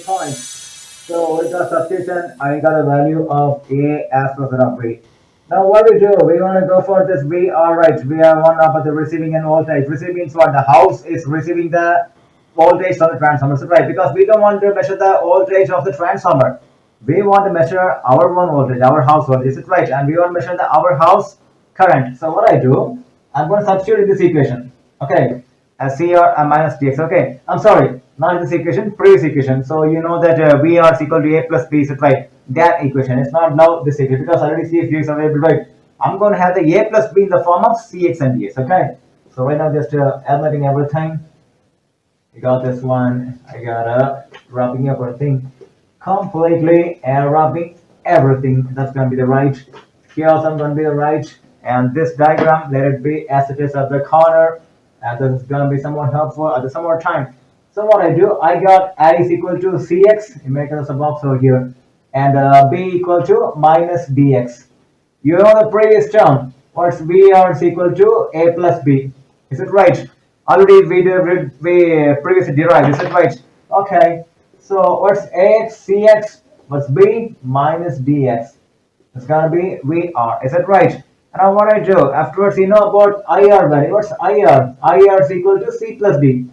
points. So with the substitution, I got a value of A as plus of B. Now what we do, we want to go for this B. Alright, we have one up at the receiving end voltage. Receiving means what? The house is receiving the voltage from the transformer, right? Because we don't want to measure the voltage of the transformer. We want to measure our own voltage, our house voltage, is it right? And we want to measure our house current. So what I do, I'm going to substitute in this equation. Okay, as CR minus dx. Okay, I'm sorry, not in this equation, previous equation. So you know that VR is equal to A plus B, is it right? That equation. It's not now this equation because already CX dx available, right? I'm going to have the A plus B in the form of CX and dx. Okay, so right now just admitting everything. I got this one. I got wrapping up everything completely and wrapping everything. That's going to be the right. Here also I'm going to be the right. And this diagram, let it be as it is at the corner. And this is going to be somewhat helpful at some more time. So what I do, I got I is equal to Cx. You make us a box over here. And B equal to minus dx. You know the previous term. What's VR is equal to A plus B. Is it right? Already we previously derived, is it right? Okay. So what's Ax, Cx, what's B? Minus dx. It's gonna be VR. Is it right? And now what I do, afterwards you know about IR value. What's IR? IR is equal to C plus D.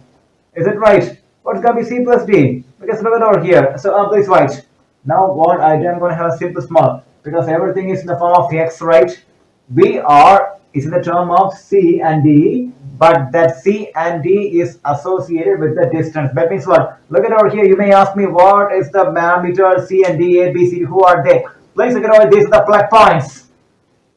Is it right? What's gonna be C plus D? Because look at over here. So please write. Now what I do, I'm gonna have a simple small because everything is in the form of X, right? VR is in the term of C and D, but that C and D is associated with the distance. That means what? Look at over here. You may ask me what is the parameter C and D, A, B, C, who are they? Please look at over. These are the plug points.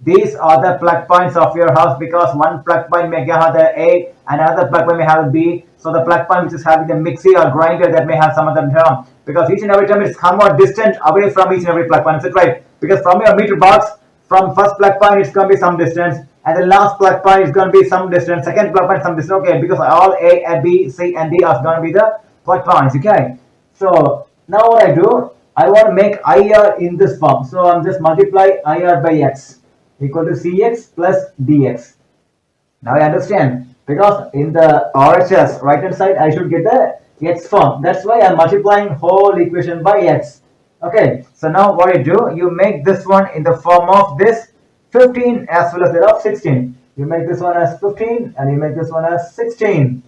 These are the plug points of your house because one plug point may have the A and another plug point may have a B. So the plug point which is having the mixer or grinder that may have some other term because each and every term is somewhat distant away from each and every plug point. Is it right? Because from your meter box, from first plug point it's going to be some distance and the last plug point is going to be some distance. Second plug point some distance. Okay, because all A and B, C and D are going to be the plug points. Okay. So now what I do, I want to make IR in this form. So I'm just multiply IR by X equal to Cx plus dx. Now I understand because in the RHS right hand side I should get the X form. That's why I'm multiplying whole equation by X. Okay, so now what I do, you make this one in the form of this 15 as well as that of 16. You make this one as 15 and you make this one as 16.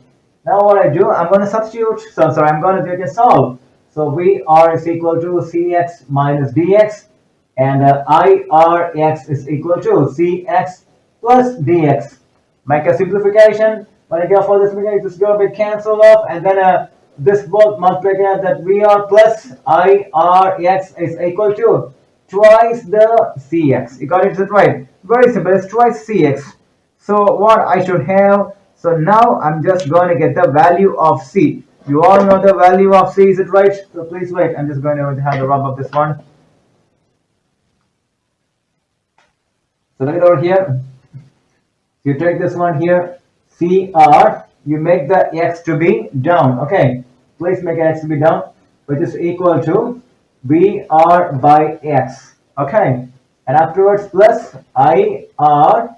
Now what I do, I'm going to substitute. I'm going to take a solve. So VR is equal to Cx minus dx. And IRX is equal to Cx plus dx. Make a simplification. When I go for this, it's going to be cancelled off, and then this both multiplication that VR plus IRX is equal to twice the Cx. You got it right? Very simple. It's twice Cx. So what I should have? So now I'm just going to get the value of C. You all know the value of C, is it right? So please wait. I'm just going to have the rub of this one. So look at over here. You take this one here, CR, you make the X to be down. Okay, please make X to be down, which is equal to VR by X. Okay, and afterwards plus IR.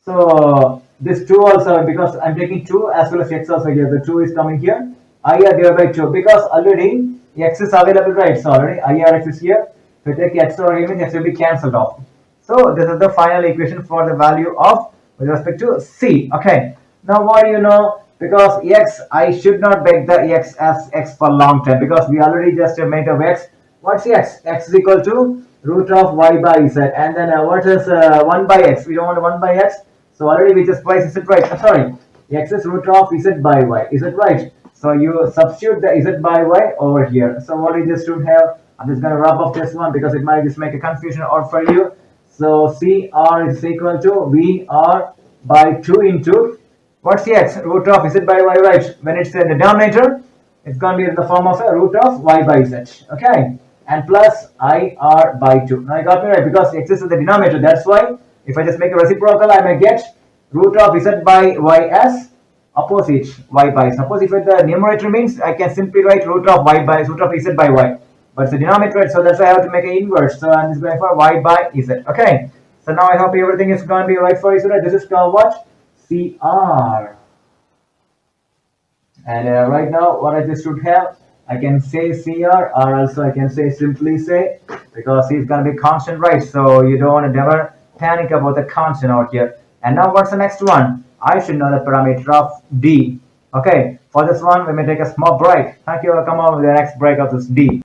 So this 2 also, because I'm taking 2 as well as X also here. The 2 is coming here. IR divided by 2 because already X is available, right? So already IRX is here. So take X over here, X will be cancelled off. So this is the final equation for the value of with respect to C. Okay. Now what do you know? Because X, I should not make the X as X for long term because we already just made of X. What's X? X is equal to root of Y by Z. And then what is 1 by X? We don't want 1 by X. So already we just place Z right. Sorry. X is root of Z by Y. Is it right? So you substitute the Z by Y over here. So what we just should have, I'm just going to wrap up this one because it might just make a confusion out for you. So CR is equal to VR by 2 into what's the X? Root of Z by Y, right? When it's in the denominator, it's going to be in the form of a root of Y by Z. Okay, and plus IR by 2. Now you got me right because X is in the denominator. That's why if I just make a reciprocal, I may get root of Z by Y as opposite Y by. Suppose if the numerator means I can simply write root of Y by root of Z by Y. But it's a denominator, so that's why I have to make an inverse. So I'm just going for Y by Z. Okay. So now I hope everything is going to be right for you. So this is called what? CR. And right now, what I just should have, I can say CR, or also I can say simply say, because he's gonna be constant, right? So you don't want to never panic about the constant out here. And now what's the next one? I should know the parameter of D. Okay, for this one we may take a small break. Thank you. I'll come on with the next break of this D.